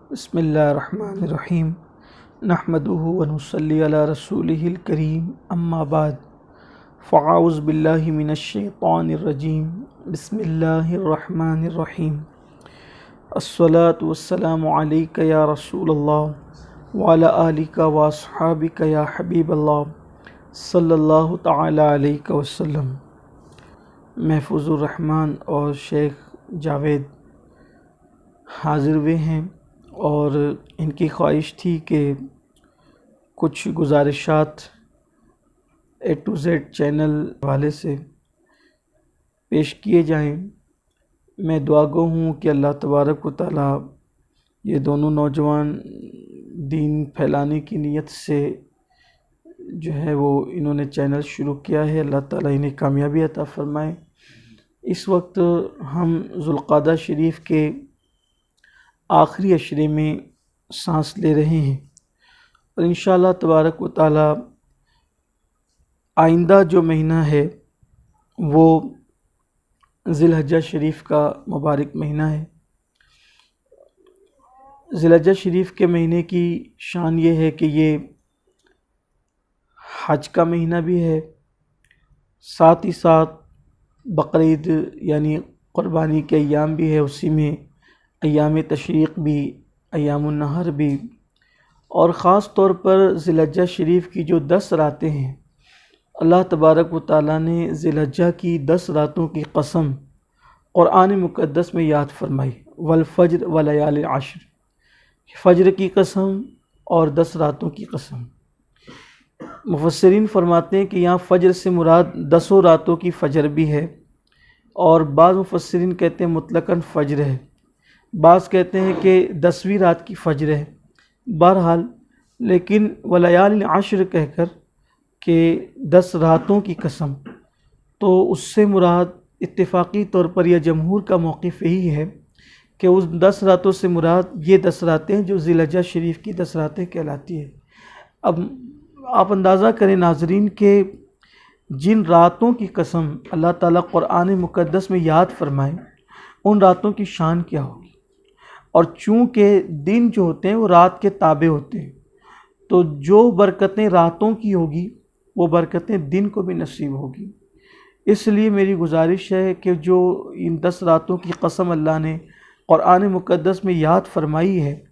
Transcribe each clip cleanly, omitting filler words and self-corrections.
बिस्मिल्लाहिर्रहमानिर्रहीम नहमदुहु व नुसल्ली अला रसूलिहिल करीम अम्मा बाद फ़अऊज़ु बिल्लाहि मिनश्शैतानिर्रजीम बिस्मिल्लाहिर्रहमानिर्रहीम अस्सलातु वस्सलामु अलैका या रसूलल्लाह व अला आलिका व अस्हाबिका या हबीबल्लाह सल्लल्लाहु तआला अलैहि वसल्लम। महफूज़ुर रहमान और शेख जावेद हाज़िर हुए हैं और इनकी ख्वाहिश थी कि कुछ गुजारिशात A to Z चैनल वाले से पेश किए जाएं। मैं दुआगो हूँ कि अल्लाह तबारक व तआला ये दोनों नौजवान दीन फैलाने की नीयत से जो है वो इन्होंने चैनल शुरू किया है, अल्लाह ताला इन्हें कामयाबी अता फ़रमाए। इस वक्त हम ज़ुल्क़ादा शरीफ के आखिरी अशरे में सांस ले रहे हैं और इंशाअल्लाह तबारक व तआला आइंदा जो महीना है वो ज़िलहज्जा शरीफ का मुबारक महीना है। ज़िलहज्जा शरीफ के महीने की शान ये है कि ये हज का महीना भी है, साथ ही साथ बकरीद यानी क़ुरबानी के अय्याम भी है, उसी में अय्याम तशरीक़ भी, अय्यामुन नहर भी, और ख़ास तौर पर ज़िलहज्जा शरीफ की जो 10 रातें हैं, अल्लाह तबारक व तआला ने ज़िलहज्जा की 10 रातों की कसम क़ुरआन मुक़द्दस में याद फरमाई, वल फ़ज्र व लयालिन अश्र, फ़ज्र की कसम और 10 रातों की कसम। मुफ़स्सिरीन फरमाते हैं कि यहाँ फ़ज्र से मुराद 10 रातों की फ़ज्र भी है और बाज़ मुफ़स्सिरीन कहते हैं मुतलक़न फ़ज्र है, बाज़ कहते हैं कि 10वीं रात की फ़ज्र है। बहरहाल लेकिन वलयालिन अश्र कहकर के 10 रातों की कसम, तो उससे मुराद इत्तेफ़ाक़ी तौर पर यह जमहूर का मौक़िफ़ यही है कि उस 10 रातों से मुराद ये 10 रातें जो ज़िलहज्जा शरीफ की 10 रातें कहलाती है। अब आप अंदाज़ा करें नाज़रीन के जिन रातों की कसम अल्लाह ताला क़ुरआन मुक़द्दस में याद फरमाए, उन रातों की शान क्या होगी। और चूँकि दिन जो होते हैं वो रात के ताबे होते हैं, तो जो बरकतें रातों की होगी वो बरकतें दिन को भी नसीब होगी। इसलिए मेरी गुजारिश है कि जो इन 10 रातों की कसम अल्लाह ने क़ुरआन मुक़द्दस में याद फरमाई है,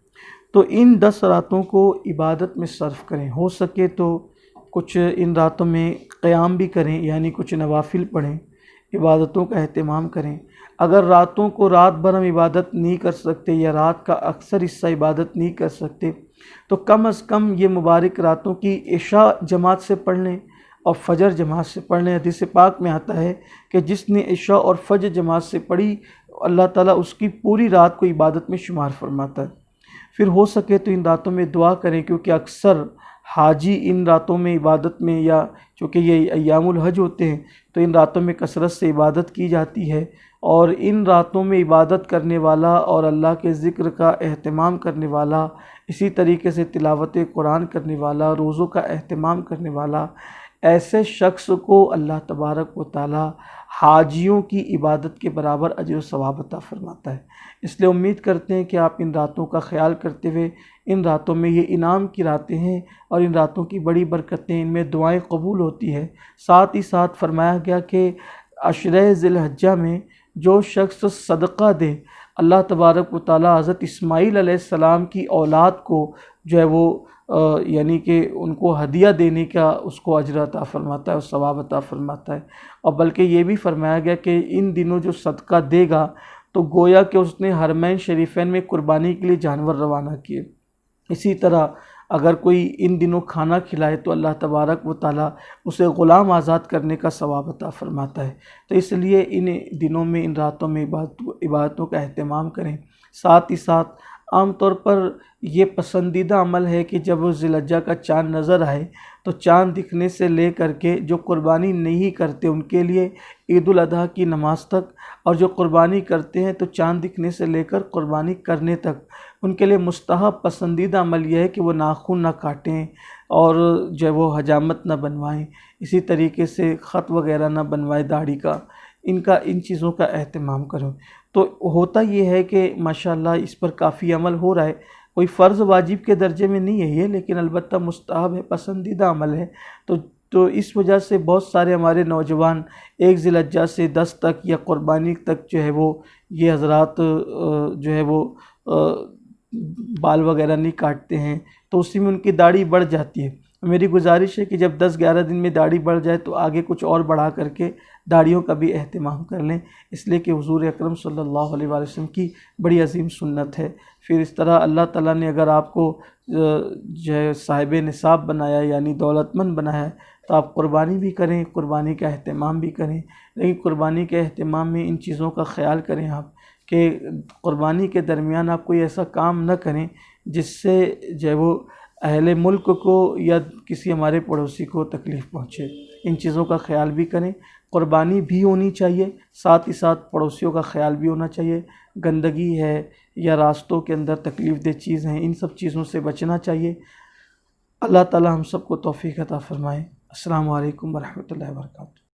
तो इन 10 रातों को इबादत में सर्फ़ करें। हो सके तो कुछ इन रातों में क़याम भी करें, यानी कुछ नवाफिल पढ़ें, इबादतों का अहतमाम करें। अगर रातों को रात भर हम इबादत नहीं कर सकते या रात का अक्सर हिस्सा इबादत नहीं कर सकते, तो कम अज़ कम ये मुबारक रातों की इशा जमात से पढ़ लें और फ़जर जमात से पढ़ लें। हदीस पाक में आता है कि जिसने इशा और फ़जर जमात से पढ़ी, अल्लाह ताला उसकी पूरी रात को इबादत में शुमार फरमाता है। फिर हो सके तो इन रातों में दुआ करें, क्योंकि अक्सर हाजी इन रातों में इबादत में, या चूँकि ये अय्यामुल हज होते हैं तो इन रातों में कसरत से इबादत की जाती है, और इन रातों में इबादत करने वाला और अल्लाह के ज़िक्र का एहतमाम करने वाला, इसी तरीके से तिलावत कुरान करने वाला, रोज़ों का एहतमाम करने वाला, ऐसे शख्स को अल्लाह तबारक व तआला हाजियों की इबादत के बराबर अजर व सवाब अता फ़रमाता है। इसलिए उम्मीद करते हैं कि आप इन रातों का ख्याल करते हुए, इन रातों में ये इनाम की रातें हैं और इन रातों की बड़ी बरकतें, इनमें दुआएं कबूल होती है। साथ ही साथ फरमाया गया कि अशरे ज़िलहज्जा में जो शख्स सदक़ा दे, अल्लाह तबारक व तआला हज़रत इस्माईल अलैहिस्सलाम की औलाद को जो है वो यानी कि उनको हदिया देने का उसको अजर अता फ़रमाता है और सवाब अता फ़रमाता है। और बल्कि ये भी फरमाया गया कि इन दिनों जो सदका देगा तो गोया कि उसने हरमैन शरीफैन में कुर्बानी के लिए जानवर रवाना किए। इसी तरह अगर कोई इन दिनों खाना खिलाए तो अल्लाह तबारक व तआला उसे ग़ुलाम आज़ाद करने का सवाब अता फ़रमाता है। तो इसलिए इन दिनों में, इन रातों में इबादतों का अहतमाम करें। साथ ही साथ आम तौर पर ये पसंदीदा अमल है कि जब ज़िलहज्जा का चाँद नज़र आए तो चाँद दिखने से ले कर के जो कुर्बानी नहीं करते उनके लिए ईद उल अज़हा की नमाज तक, और जो कुर्बानी करते हैं तो चाँद दिखने से लेकर कुर्बानी करने तक उनके लिए मुस्तहब पसंदीदा अमल यह है कि वो नाखून ना काटें और जो वो हजामत ना बनवाएं, इसी तरीके से ख़त वगैरह ना बनवाएं दाढ़ी का। इन चीज़ों का एहतमाम करें। तो होता ये है कि माशाअल्लाह इस पर काफ़ी अमल हो रहा है। कोई फ़र्ज़ वाजिब के दर्जे में नहीं है ये, लेकिन अलबत्ता मुस्तहब है, पसंदीदा अमल है। तो इस वजह से बहुत सारे हमारे नौजवान 1 ज़िलहज्जा से 10 तक या क़ुरबानी तक जो है वो ये हज़रात जो है वो बाल वगैरह नहीं काटते हैं, तो उसी में उनकी दाढ़ी बढ़ जाती है। मेरी गुजारिश है कि जब 10-11 दिन में दाढ़ी बढ़ जाए तो आगे कुछ और बढ़ा करके दाढ़ियों का भी एहतमाम कर लें, इसलिए कि हुज़ूर अकरम सल्लल्लाहु अलैहि वसल्लम की बड़ी अजीम सुन्नत है। फिर इस तरह अल्लाह ताला ने अगर आपको जो है साहिब निसाब बनाया यानी दौलतमंद बनाया है, तो आप क़ुरबानी भी करें, क़ुरबानी का एहतमाम भी करें। लेकिन क़ुरबानी के एहतमाम में इन चीज़ों का ख्याल करें आप कि क़ुरबानी के दरमियान आप कोई ऐसा काम न करें जिससे जो है वो अहले मुल्क को या किसी हमारे पड़ोसी को तकलीफ़ पहुँचे। इन चीज़ों का ख्याल भी करें। क़ुरबानी भी होनी चाहिए, साथ ही साथ पड़ोसियों का ख्याल भी होना चाहिए। गंदगी है या रास्तों के अंदर तकलीफ़ दह चीज़ हैं, इन सब चीज़ों से बचना चाहिए। अल्लाह ताला हम सबको तौफ़ीक़ अता फ़रमाए। अस्सलामु अलैकुम व रहमतुल्लाहि व बरकातुहू।